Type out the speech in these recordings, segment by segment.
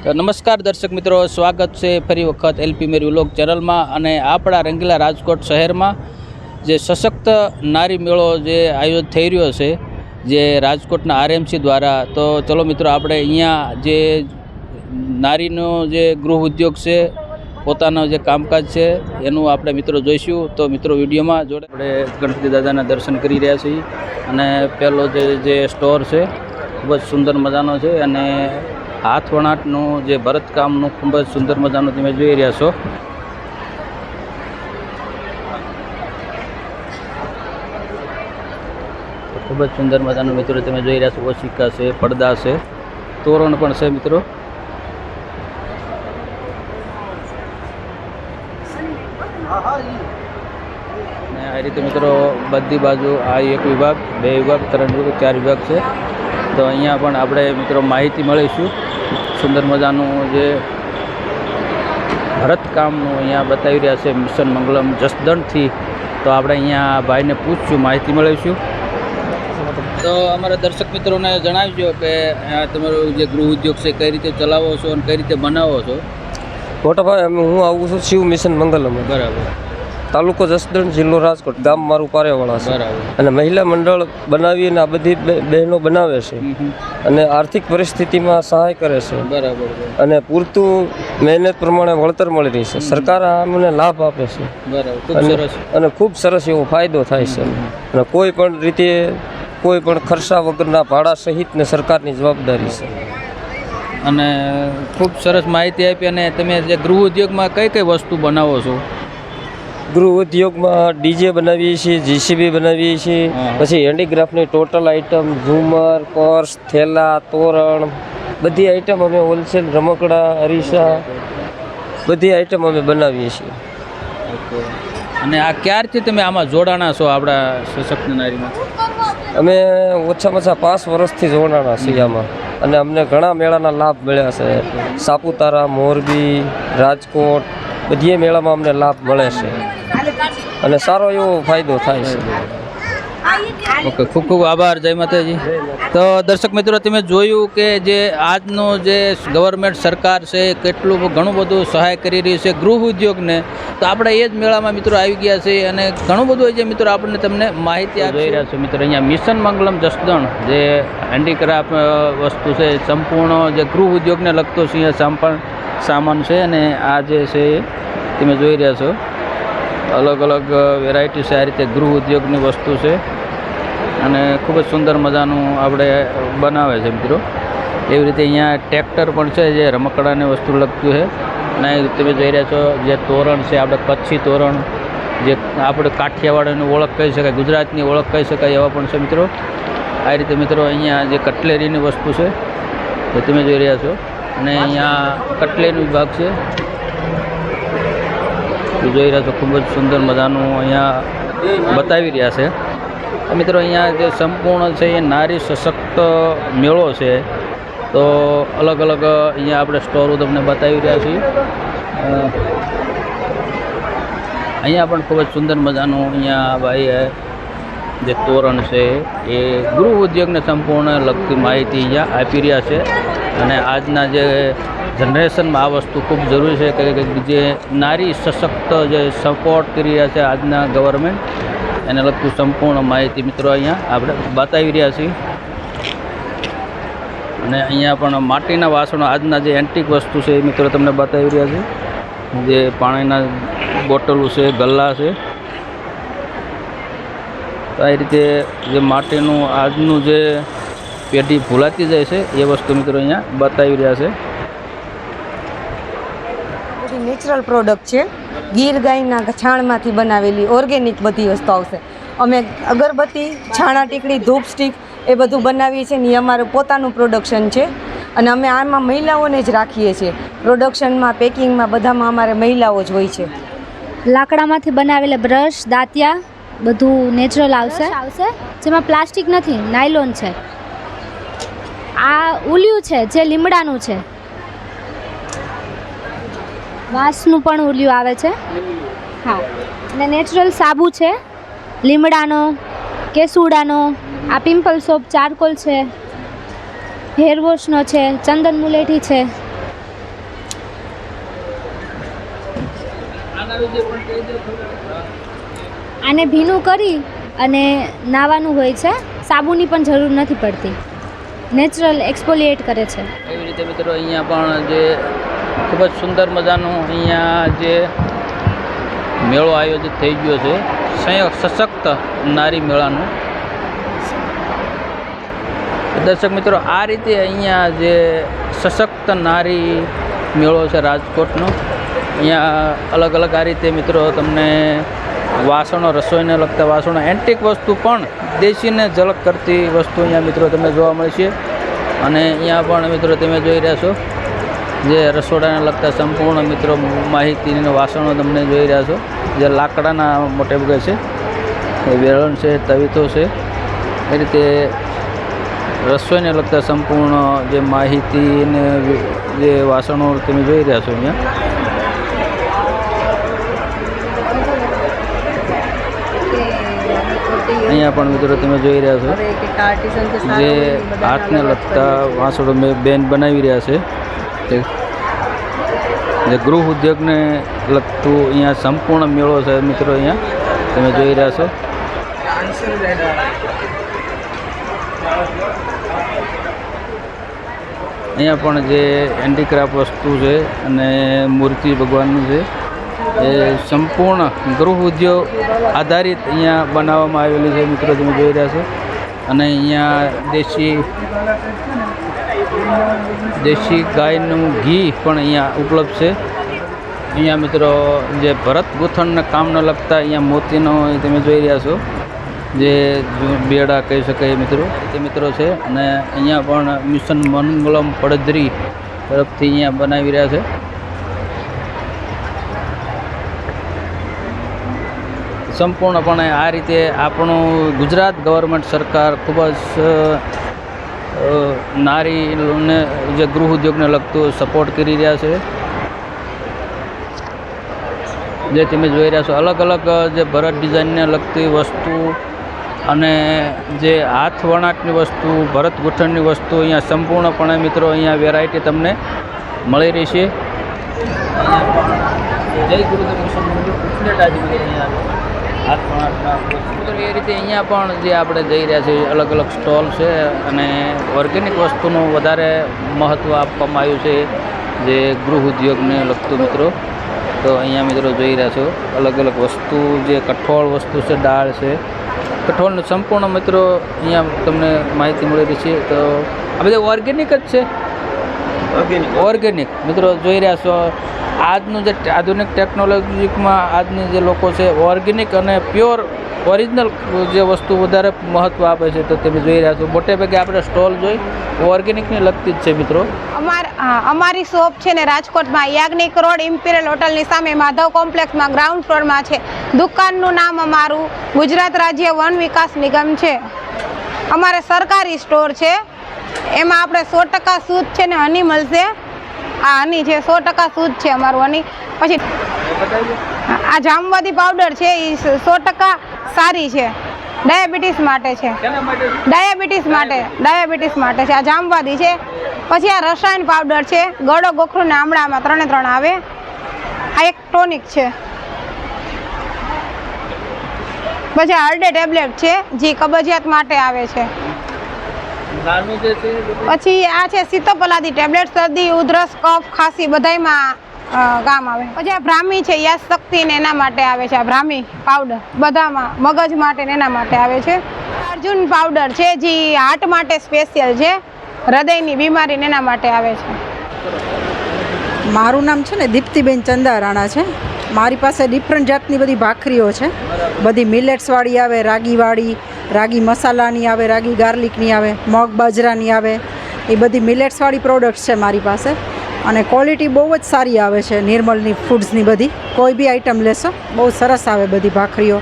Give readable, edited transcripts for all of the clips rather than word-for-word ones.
તો નમસ્કાર દર્શક મિત્રો, સ્વાગત છે ફરી વખત એલપી મેરી વ્લોગ ચેનલમાં. અને આપણા રંગીલા રાજકોટ શહેરમાં જે સશક્ત નારી મેળો જે આયોજિત થઈ રહ્યો છે જે રાજકોટના આરએમસી દ્વારા, તો ચલો મિત્રો આપણે અહીંયા જે નારીનો જે ગૃહ ઉદ્યોગ છે, પોતાનો જે કામકાજ છે એનું આપણે મિત્રો જોઈશું. તો મિત્રો વિડીયોમાં જોડે આપણે ગણપતિ દાદાના દર્શન કરી રહ્યા છીએ. અને પહેલો જે સ્ટોર છે ખૂબ જ સુંદર મજાનો છે અને હાથ વણાટનું જે ભરતકામનું ખૂબ જ સુંદર મજાનું તમે જોઈ રહ્યા છો. ખૂબ જ સુંદર મજાનું મિત્રો તમે જોઈ રહ્યા છો. ઓશિકા છે, પડદા છે, તોરણ પણ છે મિત્રો. અને આ રીતે મિત્રો બધી બાજુ આ એક વિભાગ, બે વિભાગ, 3 વિભાગ, 4 વિભાગ છે. તો અહીંયા પણ આપણે મિત્રો માહિતી મળીશું. સુંદર મજાનું જે ભરતકામનું અહીંયા બતાવી રહ્યા છે મિશન મંગલમ જસદણથી. તો આપણે અહીંયા ભાઈને પૂછશું, માહિતી મળીશું. તો અમારા દર્શક મિત્રોને જણાવજો કે તમારો જે ગૃહ ઉદ્યોગ છે કઈ રીતે ચલાવો છો અને કઈ રીતે બનાવો છો. મોટા ભાઈ હું આવું છું શિવ મિશન મંગલમ, બરાબર. તાલુકો જસદણ, જિલ્લો રાજકોટ, ગામ મારું પારેવાળા છે. બરાબર. અને મહિલા મંડળ બનાવીને આ બધી બહેનો બનાવે છે અને આર્થિક પરિસ્થિતિમાં સહાય કરે છે. બરાબર. અને પૂરતું મહેનત પ્રમાણે વળતર મળી રહી છે. સરકાર અમને લાભ આપે છે. બરાબર. ખૂબ સરસ. અને ખૂબ સરસ એવો ફાયદો થાય છે. અને કોઈ પણ રીતે કોઈ પણ ખર્ચા વગરના ભાડા સહિતને સરકારની જવાબદારી છે. અને ખૂબ સરસ માહિતી આપી. અને તમે જે ગૃહ ઉદ્યોગમાં કઈ કઈ વસ્તુ બનાવો છો? ગૃહ ઉદ્યોગમાં ડીજે બનાવીએ છીએ, જીસીબી બનાવીએ છીએ, પછી હેન્ડીક્રાફ્ટની ટોટલ આઇટમ, ઝુમર, પર્સ, થેલા, તોરણ, બધી આઇટમ અમે હોલસેલ, રમકડા, અરીસા, બધી આઇટમ અમે બનાવીએ છીએ. અને આ ક્યારથી તમે આમાં જોડાણા છો આપણા સશક્ત નારીમાં? અમે ઓછામાં ઓછા 5 વર્ષથી જોડાણા છીએ આમાં. અને અમને ઘણા મેળાના લાભ મળ્યા છે. સાપુતારા, મોરબી, રાજકોટ, બધી મેળામાં અમને લાભ મળે છે અને સારો એવો ફાયદો થાય છે. ઓકે, ખૂબ ખૂબ આભાર. જય માતાજી. તો દર્શક મિત્રો, તમે જોયું કે જે આજનો જે ગવર્મેન્ટ સરકાર છે કેટલું ઘણું બધું સહાય કરી રહી છે ગૃહ ઉદ્યોગને. તો આપણે એ જ મેળામાં મિત્રો આવી ગયા છે અને ઘણું બધું જે મિત્રો આપણને તમને માહિતી આપી રહ્યા છે. મિત્રો અહીંયા મિશન મંગલમ જસદણ જે હેન્ડીક્રાફ્ટ વસ્તુ છે, સંપૂર્ણ જે ગૃહ ઉદ્યોગને લગતો છે સામાન છે. અને આ જે છે તમે જોઈ રહ્યા છો અલગ અલગ વેરાયટી છે. આ રીતે ગૃહ ઉદ્યોગની વસ્તુ છે અને ખૂબ જ સુંદર મજાનું આપણે બનાવે છે મિત્રો. એવી રીતે અહીંયા ટ્રેક્ટર પણ છે જે રમકડાની વસ્તુ લગતું છે. અને તમે જોઈ રહ્યા છો જે તોરણ છે, આપણે કચ્છી તોરણ, જે આપણે કાઠિયાવાડની ઓળખ કહી શકાય, ગુજરાતની ઓળખ કહી શકાય એવા પણ છે મિત્રો. આ રીતે મિત્રો અહીંયા જે કટલેરીની વસ્તુ છે એ તમે જોઈ રહ્યા છો. અને અહીંયા કટલેરીનો વિભાગ છે જોઈ રહ્યા છો. ખૂબ જ સુંદર મજાનું અહીંયા બતાવી રહ્યા છે મિત્રો. અહીંયા જે સંપૂર્ણ છે એ નારી સશક્ત મેળો છે. તો અલગ અલગ અહીંયા આપણે સ્ટોરો તમને બતાવી રહ્યા છીએ. અહીંયા પણ ખૂબ જ સુંદર મજાનું અહીંયા ભાઈ જે તોરણ છે એ ગૃહ ઉદ્યોગને સંપૂર્ણ લગતી માહિતી અહીંયા આપી રહ્યા છે. અને આજના જે જનરેશનમાં આ વસ્તુ ખૂબ જરૂરી છે કે જે નારી સશક્ત જે સપોર્ટ કરી રહ્યા છે આજના ગવર્મેન્ટ, એને લગતું સંપૂર્ણ માહિતી મિત્રો અહીંયા આપણે બતાવી રહ્યા છીએ. અને અહીંયા પણ માટીના વાસણો, આજના જે એન્ટિક વસ્તુ છે એ મિત્રો તમને બતાવી રહ્યા છે. જે પાણીના બોટલો છે, ગલ્લા છે. તો આ રીતે જે માટીનું આજનું જે પેઢી ભૂલાતી જાય છે એ વસ્તુ મિત્રો અહીંયા બતાવી રહ્યા છે. નેચરલ પ્રોડક્ટ છે, ગીર ગાયના છાણમાંથી બનાવેલી ઓર્ગેનિક બધી વસ્તુ આવશે. અમે અગરબત્તી, છાણા ટીકડી, ધૂપ સ્ટીક એ બધું બનાવીએ છીએ ને અમારું પોતાનું પ્રોડક્શન છે. અને અમે આમાં મહિલાઓને જ રાખીએ છીએ. પ્રોડક્શનમાં, પેકિંગમાં, બધામાં અમારે મહિલાઓ જ હોય છે. લાકડામાંથી બનાવેલા બ્રશ, દાંતિયા બધું નેચરલ આવશે જેમાં પ્લાસ્ટિક નથી, નાયલોન છે. આ ઉલિયું છે જે લીમડાનું છે. વાંસનું પણ ઉલિયું આવે છે. હા, અને નેચરલ સાબુ છે લીમડાનો, કેસુડાનો. આ પિમ્પલ સોપ ચારકોલ છે, હેર વોશનો છે, ચંદન મુલેઠી છે. આને ભીનું કરી અને નાવાનું હોય છે, સાબુની પણ જરૂર નથી પડતી, નેચરલ એક્સફોલિએટ કરે છે. એવી રીતે મિત્રો અહીંયા પણ જે ખૂબ જ સુંદર મજાનું અહીંયા જે મેળો આયોજિત થઈ ગયો છે, સશક્ત નારી મેળાનું. દર્શક મિત્રો, આ રીતે અહીંયા જે સશક્ત નારી મેળો છે રાજકોટનો, અહીંયા અલગ અલગ આ રીતે મિત્રો તમને વાસણો, રસોઈને લગતા વાસણો, એન્ટિક વસ્તુ પણ દેશીને ઝલક કરતી વસ્તુ અહીંયા મિત્રો તમને જોવા મળશે. અને અહીંયા પણ મિત્રો તમે જોઈ રહ્યા છો જે રસોડાને લગતા સંપૂર્ણ મિત્રો માહિતીના વાસણો તમને જોઈ રહ્યા છો, જે લાકડાના મોટે ભાગે છે, વેલણ છે, તવીથો છે. એ રીતે રસોઈને લગતા સંપૂર્ણ જે માહિતીને જે વાસણો તમે જોઈ રહ્યા છો અહીંયા. અહીંયા પણ મિત્રો તમે જોઈ રહ્યા છો જે હાથને લગતા વાસણો બેન બનાવી રહ્યા છે, જે ગૃહ ઉદ્યોગને લગતું અહીંયા સંપૂર્ણ મેળો છે મિત્રો. અહીંયા તમે જોઈ રહ્યા છો અહીંયા પણ જે હેન્ડીક્રાફ્ટ વસ્તુ છે અને મૂર્તિ ભગવાનનું છે, એ સંપૂર્ણ ગૃહ ઉદ્યોગ આધારિત અહીંયા બનાવવામાં આવેલી છે મિત્રો. તમે જોઈ રહ્યા છો. અને અહીંયા દેશી ગાયનું ઘી પણ અહીંયા ઉપલબ્ધ છે. અહીંયા મિત્રો જે ભરત ગૂંથણના કામને લગતા અહીંયા મોતીનો તમે જોઈ રહ્યા છો, જે બેડા કહી શકાય મિત્રો, તે મિત્રો છે. અને અહીંયા પણ મિશન મંગલમ પડદરી તરફથી અહીંયા બનાવી રહ્યા છે. સંપૂર્ણપણે આ રીતે આપણું ગુજરાત ગવર્મેન્ટ સરકાર ખૂબ જ નારીને જે ગૃહ ઉદ્યોગને લગતું સપોર્ટ કરી રહ્યા છે. જે તમે જોઈ રહ્યા છો અલગ અલગ જે ભરત ડિઝાઇનને લગતી વસ્તુ અને જે હાથ વણાટની વસ્તુ, ભરત ગૂંથણની વસ્તુ અહીંયા સંપૂર્ણપણે મિત્રો અહીંયા વેરાયટી તમને મળી રહી છે. જય ગુરુદેવ મિશન હાથ વણાટના એ રીતે અહીંયા પણ જે આપણે જઈ રહ્યા છીએ અલગ અલગ સ્ટોલ છે અને ઓર્ગેનિક વસ્તુનું વધારે મહત્ત્વ આપવામાં આવ્યું છે જે ગૃહ ઉદ્યોગને લગતું મિત્રો. તો અહીંયા મિત્રો જોઈ રહ્યા છો અલગ અલગ વસ્તુ, જે કઠોળ વસ્તુ છે, દાળ છે, કઠોળનું સંપૂર્ણ મિત્રો અહીંયા તમને માહિતી મળી રહી છે. તો આ બધું ઓર્ગેનિક જ છે, ઓર્ગેનિક મિત્રો જોઈ રહ્યા છો. આજનું જે આધુનિક ટેકનોલોજીમાં આજની જે લોકો છે ઓર્ગેનિક અને પ્યોર ઓરિજિનલ જે વસ્તુ વધારે મહત્ત્વ આપે છે. તો તમે જોઈ રહ્યા છો મોટે ભાગે આપણે સ્ટોલ જોઈ ઓર્ગેનિકની લગતી જ છે મિત્રો. અમારી શોપ છે ને રાજકોટમાં યાજ્ઞિક રોડ ઇમ્પિરિયલ હોટલની સામે માધવ કોમ્પ્લેક્સમાં ગ્રાઉન્ડ ફ્લોરમાં છે. દુકાનનું નામ અમારું ગુજરાત રાજ્ય વન વિકાસ નિગમ છે. અમારે સરકારી સ્ટોર છે, એમાં આપણે 100% શુદ્ધ છે ને હની મળશે. આ હની છે 100% શુદ્ધ છે અમારું હની. પછી આ જામવાદી પાવડર છે એ 100% સારી છે, ડાયાબિટીસ માટે છે, ડાયાબિટીસ માટે છે. આ જામવાદી છે. પછી આ રસાયણ પાવડર છે, ગળો, ગોખરું ને આમળામાં 3 આવે. આ એક ટોનિક છે. પછી હરડે ટેબ્લેટ છે જે કબજિયાત માટે આવે છે. પછી આ છે સીતોપલાદી ટેબ્લેટ, શરદી, ઉધરસ, કફ, ખાંસી બધાયમાં કામ આવે. પછી આ બ્રાહ્મી છે, યાદ શક્તિ ને એના માટે આવે છે. આ બ્રાહ્મી પાવડર બધામાં, મગજ માટે ને એના માટે આવે છે. અર્જુન પાવડર છે જે હાર્ટ માટે સ્પેશિયલ છે, હૃદયની બીમારી એના માટે આવે છે. મારું નામ છે ને દીપ્તિબેન ચંદારાણા છે. મારી પાસે ડિફરન્ટ જાતની બધી ભાખરીઓ છે. બધી મિલેટ્સવાળી આવે, રાગીવાળી, રાગી મસાલાની આવે, રાગી ગાર્લિકની આવે, મગ બાજરાની આવે. એ બધી મિલેટ્સવાળી પ્રોડક્ટ્સ છે મારી પાસે અને ક્વોલિટી બહુ જ સારી આવે છે. નિર્મલની ફૂડ્સની બધી કોઈ બી આઈટમ લેશો બહુ સરસ આવે બધી ભાખરીઓ.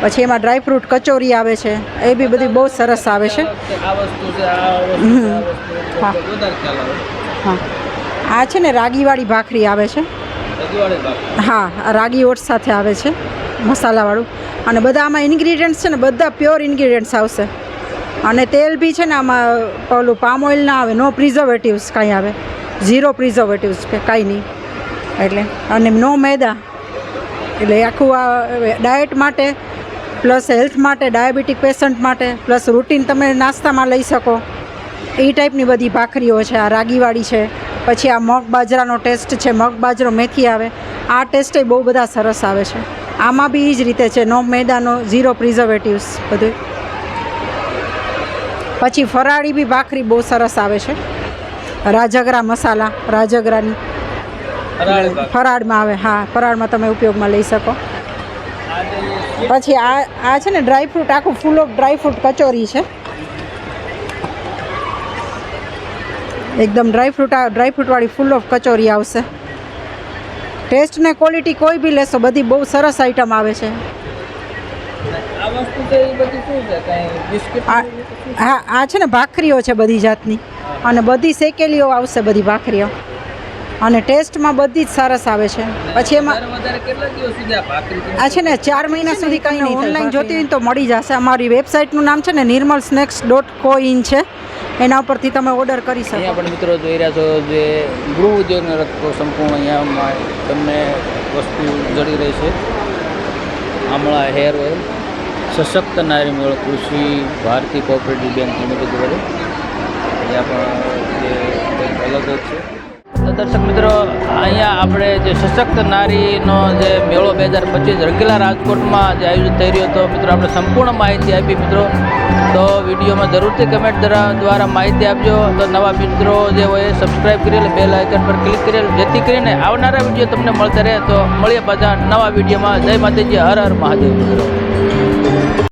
પછી એમાં ડ્રાયફ્રૂટ કચોરી આવે છે, એ બી બધી બહુ સરસ આવે છે. હા હા, આ છે ને રાગીવાળી ભાખરી આવે છે. હા, રાગી ઓટ્સ સાથે આવે છે મસાલાવાળું. અને બધા આમાં ઇન્ગ્રીડિયન્ટ્સ છે ને બધા પ્યોર ઇન્ગ્રીડિયન્ટ્સ આવશે. અને તેલ બી છે ને આમાં પેલું પામ ઓઇલ ના આવે, નો પ્રિઝર્વેટિવ્સ કાંઈ આવે, 0 પ્રિઝર્વેટિવ્સ કે કાંઈ નહીં એટલે. અને નો મેદા, એટલે આખું આ ડાયટ માટે પ્લસ હેલ્થ માટે, ડાયાબિટીક પેશન્ટ માટે, પ્લસ રૂટીન તમે નાસ્તામાં લઈ શકો એ ટાઈપની બધી ભાખરીઓ છે. આ રાગીવાળી છે, પછી આ મગ બાજરાનો ટેસ્ટ છે, મગ બાજરો મેથી આવે, આ ટેસ્ટ બહુ બધા સરસ આવે છે. આમાં બી એ જ રીતે છે, નો મેદાનો, ઝીરો પ્રિઝર્વેટિવ્સ બધું. પછી ફરાળી બી ભાખરી બહુ સરસ આવે છે, રાજગરા મસાલા, રાજગરાની ફરાળમાં આવે. હા, ફરાળમાં તમે ઉપયોગમાં લઈ શકો. પછી આ છે ને ડ્રાયફ્રૂટ, આખું ફૂલ ઓફ ડ્રાયફ્રૂટ કચોરી છે, એકદમ ડ્રાયફ્રૂટવાળી ફૂલ ઓફ કચોરી આવશે. ટેસ્ટ ને ક્વોલિટી કોઈ બી લેશો, બધી બહુ સરસ આઈટમ આવે છે. હા, આ છે ને ભાખરીઓ છે બધી જાતની, અને બધી શેકેલીઓ આવશે, બધી ભાખરીઓ, અને ટેસ્ટમાં બધી જ સરસ આવે છે. પછી એમાં આ છે ને 4 મહિના સુધી કંઈ નહીં. ઓનલાઈન જોતી હોય તો મળી જશે. અમારી વેબસાઇટનું નામ છે ને nirmalsnacks.co.in છે, એના ઉપરથી તમે ઓર્ડર કરી શકો. અહીંયા પણ મિત્રો જોઈ રહ્યા છો જે ગૃહ ઉદ્યોગને લગતો સંપૂર્ણ અહીંયા તમને વસ્તુ જડી રહી છે. આમળા હેર ઓઇલ, સશક્ત નારી મેળો કૃષિ ભારતીય કોઓપરેટિવ બેંક લિમિટેડ વડે, અહીંયા પણ જે કંઈક અલગ જ છે. તો દર્શક મિત્રો, અહીંયા આપણે જે સશક્ત નારીનો જે મેળો 2025 રંગીલા રાજકોટમાં જે આયોજિત થઈ રહ્યો હતો મિત્રો, આપણે સંપૂર્ણ માહિતી આપી મિત્રો. તો વિડીયોમાં જરૂરથી કમેન્ટ દ્વારા માહિતી આપજો. તો નવા મિત્રો જે હોય એ સબસ્ક્રાઈબ કરી બેલ આઇકન પર ક્લિક કરી, જેથી કરીને આવનારા વિડીયો તમને મળતા રહે. તો મળીએ પાછા નવા વિડીયોમાં. જય માતાજી, હર હર મહાદેવ મિત્રો.